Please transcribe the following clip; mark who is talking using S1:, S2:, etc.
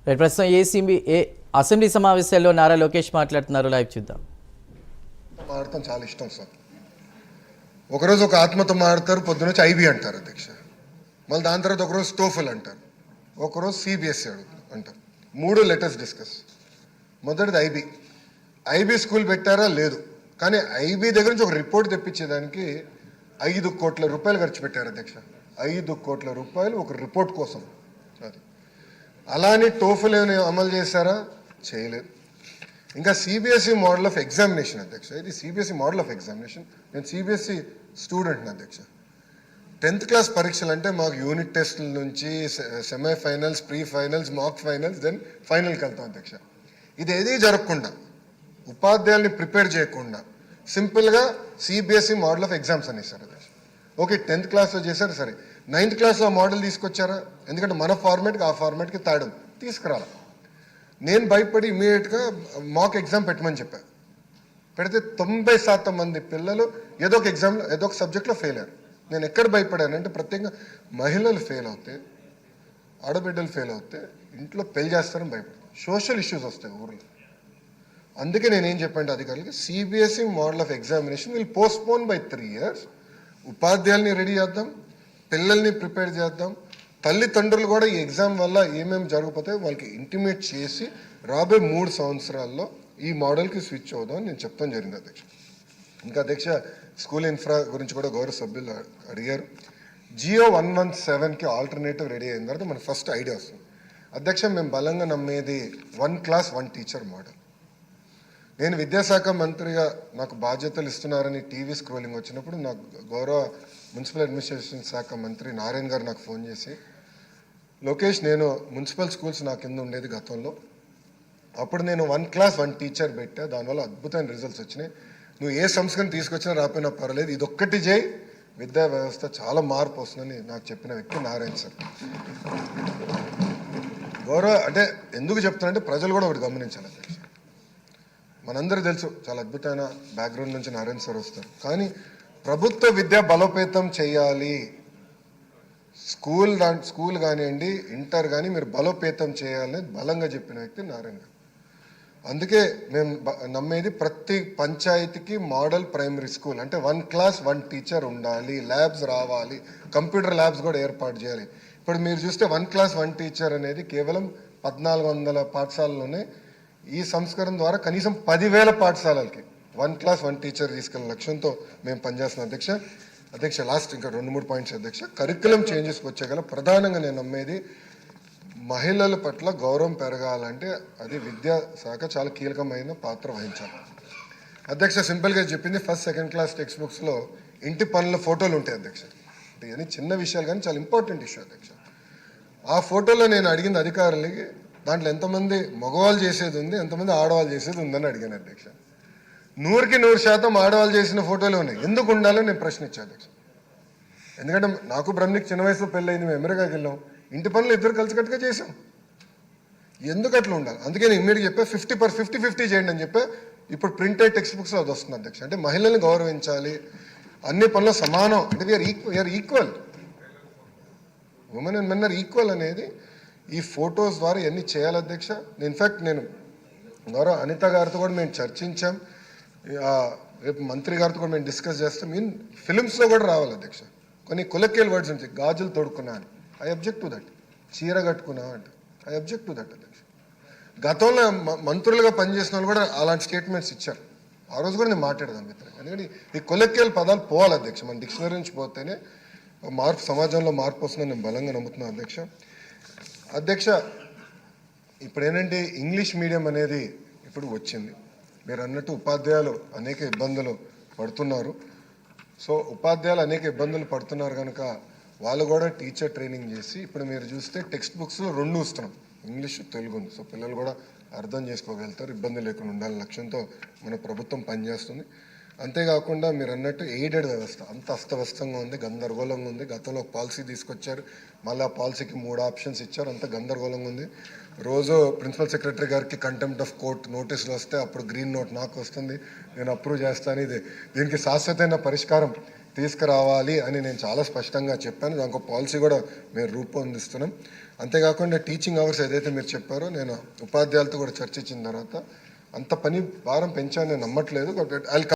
S1: Right, ప్రస్తుతం assembly సమావేశాల్లో నారా లోకేష్ మాట్లాడుతున్నారు. లైవ్ చూద్దాం.
S2: మాట్లాడటం చాలా ఇష్టం సార్. ఒకరోజు ఒక ఆత్మతో మాట్లాడతారు, పొద్దునొచ్చి ఐబీ అంటారు అధ్యక్ష. మళ్ళీ దాని తర్వాత ఒకరోజు స్టోఫల్ అంటారు, ఒకరోజు సిబిఎస్ఈ అంటారు. 3 లెటర్స్ డిస్కస్. మొదటిది ఐబీ స్కూల్ పెట్టారా లేదు, కానీ ఐబీ దగ్గర నుంచి ఒక రిపోర్ట్ తెప్పించేదానికి 5 కోట్ల రూపాయలు ఖర్చు పెట్టారు అధ్యక్ష. 5 కోట్ల రూపాయలు ఒక రిపోర్ట్ కోసం. అది అలానే టోఫల్ ఏమైనా అమలు చేశారా? చేయలేదు. ఇంకా సిబిఎస్ఈ మోడల్ ఆఫ్ ఎగ్జామినేషన్ అధ్యక్ష. ఇది సిబిఎస్ఈ మోడల్ ఆఫ్ ఎగ్జామినేషన్. నేను సిబిఎస్ఈ స్టూడెంట్ని అధ్యక్ష. 10th క్లాస్ పరీక్షలు అంటే మాకు యూనిట్ టెస్టుల నుంచి సెమీఫైనల్స్, ప్రీ ఫైనల్స్, మాక్ ఫైనల్స్, దెన్ ఫైనల్కి వెళ్తాం అధ్యక్ష. ఇది ఏదీ జరగకుండా, ఉపాధ్యాయుల్ని ప్రిపేర్ చేయకుండా సింపుల్గా సిబిఎస్ఈ మోడల్ ఆఫ్ ఎగ్జామ్స్ అనేసారు అధ్యక్ష. ఓకే, 10th క్లాస్లో చేశారు సరే, 9th క్లాస్లో మోడల్ తీసుకొచ్చారా? ఎందుకంటే మన ఫార్మాట్కి ఆ ఫార్మాట్కి తాడు తీసుకురాలి. నేను భయపడి ఇమీడియట్గా మాక్ ఎగ్జామ్ పెట్టమని చెప్పాను. పెడితే 90% మంది పిల్లలు ఏదో ఒక ఎగ్జామ్లో ఏదో ఒక సబ్జెక్ట్లో ఫెయిల్ అయ్యారు. నేను ఎక్కడ భయపడానంటే ప్రత్యేకంగా మహిళలు ఫెయిల్ అవుతే, ఆడబిడ్డలు ఫెయిల్ అవుతే ఇంట్లో పెళ్లి చేస్తారని భయపడతాను. సోషల్ ఇష్యూస్ వస్తాయి ఊర్లో. అందుకే నేనేం చెప్పండి అధికారులకి, CBSE model of examination will postpone by 3 years. ఉపాధ్యాయుల్ని రెడీ చేద్దాం, పిల్లల్ని ప్రిపేర్ చేద్దాం, తల్లిదండ్రులు కూడా ఈ ఎగ్జామ్ వల్ల ఏమేమి జరగకపోతే వాళ్ళకి ఇంటిమేట్ చేసి రాబోయే 3 సంవత్సరాల్లో ఈ మోడల్కి స్విచ్ అవుదాం అని నేను చెప్తాను జరిగింది అధ్యక్ష. ఇంకా అధ్యక్ష, స్కూల్ ఇన్ఫ్రా గురించి కూడా గౌరవ సభ్యులు అడిగారు. జియో 117కి ఆల్టర్నేటివ్ రెడీ అయిన తర్వాత మన ఫస్ట్ ఐడియా వస్తుంది అధ్యక్ష. మేము బలంగా నమ్మేది 1 class 1 teacher మోడల్. నేను విద్యాశాఖ మంత్రిగా నాకు బాధ్యతలు ఇస్తున్నారని టీవీ స్క్రోలింగ్ వచ్చినప్పుడు నాకు గౌరవ మున్సిపల్ అడ్మినిస్ట్రేషన్ శాఖ మంత్రి నారాయణ గారు నాకు ఫోన్ చేసి, లోకేష్, నేను మున్సిపల్ స్కూల్స్ నా కింద ఉండేది గతంలో, అప్పుడు నేను 1 class 1 teacher పెట్టా, దానివల్ల అద్భుతమైన రిజల్ట్స్ వచ్చినాయి. నువ్వు ఏ సంస్కరణ తీసుకొచ్చినా రాపోయినా పర్వాలేదు, ఇదొక్కటి చేయి, విద్యా వ్యవస్థ చాలా మార్పు వస్తుందని నాకు చెప్పిన వ్యక్తి నారాయణ సార్. గౌరవ అంటే ఎందుకు చెప్తానంటే ప్రజలు కూడా ఒకటి గమనించాలి అధ్యక్ష. మనందరూ తెలుసు చాలా అద్భుతమైన బ్యాక్గ్రౌండ్ నుంచి నారాయణ సార్ వస్తారు, కానీ ప్రభుత్వ విద్య బలోపేతం చేయాలి, స్కూల్ కానివ్వండి, ఇంటర్ కానీ మీరు బలోపేతం చేయాలని బలంగా చెప్పిన వ్యక్తి నారాయణ గారు. అందుకే మేము నమ్మేది ప్రతి పంచాయతీకి మోడల్ ప్రైమరీ స్కూల్ అంటే 1 class 1 teacher ఉండాలి, ల్యాబ్స్ రావాలి, కంప్యూటర్ ల్యాబ్స్ కూడా ఏర్పాటు చేయాలి. ఇప్పుడు మీరు చూస్తే 1 class 1 teacher అనేది కేవలం 1400 పాఠశాలలోనే. ఈ సంస్కరణ ద్వారా కనీసం 10,000 పాఠశాలలకి 1 class 1 teacher తీసుకెళ్ళిన లక్ష్యంతో మేము పనిచేస్తున్నాం అధ్యక్ష. లాస్ట్ ఇంకా 2-3 పాయింట్స్ అధ్యక్ష. కరికులం చేంజెస్కి వచ్చేగల ప్రధానంగా నేను నమ్మేది మహిళల పట్ల గౌరవం పెరగాలంటే అది విద్యా శాఖ చాలా కీలకమైన పాత్ర వహించాలి అధ్యక్ష. సింపుల్గా చెప్పింది, 1st, 2nd class టెక్స్ట్ బుక్స్లో ఇంటి పనుల ఫోటోలు ఉంటాయి అధ్యక్ష. అంటే ఇవన్నీ చిన్న విషయాలు కానీ చాలా ఇంపార్టెంట్ ఇష్యూ అధ్యక్ష. ఆ ఫోటోలో నేను అడిగింది అధికారులకి, దాంట్లో ఎంతమంది మగవాళ్ళు చేసేది ఉంది, ఎంతమంది ఆడవాళ్ళు చేసేది ఉందని అడిగాను అధ్యక్ష. 100కి 100% ఆడవాళ్ళు చేసిన ఫోటోలు ఉన్నాయి. ఎందుకు ఉండాలని నేను ప్రశ్నించాను అధ్యక్ష. ఎందుకంటే నాకు బ్రహ్మకి చిన్న వయసులో పెళ్ళయింది, మేము అమెరికాకి వెళ్ళాం, ఇంటి పనులు ఇద్దరు కలిసికట్టుగా చేసాం. ఎందుకు అట్లా ఉండాలి? అందుకే నేను ఇమ్మీడియట్గా చెప్పా 50-50 చేయండి అని చెప్పా. ఇప్పుడు ప్రింటెడ్ టెక్స్ట్ బుక్స్ అది వస్తుంది అధ్యక్ష. అంటే మహిళల్ని గౌరవించాలి, అన్ని పనులు సమానం, అంటే we are equal, women and men are equal అనేది ఈ ఫొటోస్ ద్వారా ఇవన్నీ చేయాలి అధ్యక్ష. ఇన్ఫ్యాక్ట్ నేను గౌరవ అనిత గారితో కూడా మేము చర్చించాం, రేపు మంత్రి గారితో కూడా మేము డిస్కస్ చేస్తాం. ఫిలిమ్స్లో కూడా రావాలి అధ్యక్ష. కొన్ని కొలెక్యువల్ వర్డ్స్ ఉంటాయి, గాజులు తోడుకున్నా అని, ఐ అబ్జెక్ట్ టు దట్. చీర కట్టుకున్నా అంటే ఐ అబ్జెక్ట్ టు దట్ అధ్యక్ష. గతంలో మంత్రులుగా పనిచేసిన వాళ్ళు కూడా అలాంటి స్టేట్మెంట్స్ ఇచ్చారు. ఆ రోజు కూడా నేను మాట్లాడదాం మిత్రులు. ఎందుకంటే ఈ కొలెక్యువల్ పదాలు పోవాలి అధ్యక్ష. మన డిక్షనరీ నుంచి పోతేనే మార్పు, సమాజంలో మార్పు వస్తుందని నేను బలంగా నమ్ముతున్నాను అధ్యక్ష. ఇప్పుడు ఏంటంటే ఇంగ్లీష్ మీడియం అనేది ఇప్పుడు వచ్చింది. మీరు అన్నట్టు ఉపాధ్యాయులు అనేక ఇబ్బందులు పడుతున్నారు. సో ఉపాధ్యాయులు అనేక ఇబ్బందులు పడుతున్నారు కనుక వాళ్ళు కూడా టీచర్ ట్రైనింగ్ చేసి, ఇప్పుడు మీరు చూస్తే టెక్స్ట్ బుక్స్లో 2 ఇస్తున్నాం, ఇంగ్లీష్, తెలుగు ఉంది. సో పిల్లలు కూడా అర్థం చేసుకోగలుగుతారు, ఇబ్బంది లేకుండా ఉండాలని లక్ష్యంతో మన ప్రభుత్వం పనిచేస్తుంది. అంతేకాకుండా మీరు అన్నట్టు ఎయిడెడ్ వ్యవస్థ అంత అస్తవ్యస్తంగా ఉంది, గందరగోళంగా ఉంది. గతంలో ఒక పాలసీ తీసుకొచ్చారు, మళ్ళీ ఆ పాలసీకి 3 ఆప్షన్స్ ఇచ్చారు, అంత గందరగోళంగా ఉంది. రోజు ప్రిన్సిపల్ సెక్రటరీ గారికి కంటెంప్ట్ ఆఫ్ కోర్ట్ నోటీసులు వస్తే అప్పుడు గ్రీన్ నోట్ నాకు వస్తుంది, నేను అప్రూవ్ చేస్తాను. దీనికి శాశ్వతమైన పరిష్కారం తీసుకురావాలి అని నేను చాలా స్పష్టంగా చెప్పాను. దానికి పాలసీ కూడా మేము రూపొందిస్తున్నాం. అంతేకాకుండా టీచింగ్ అవర్స్ ఏదైతే మీరు చెప్పారో నేను ఉపాధ్యాయులతో కూడా చర్చించిన తర్వాత అంత పని భారం పెంచాలని నేను నమ్మట్లేదు. But I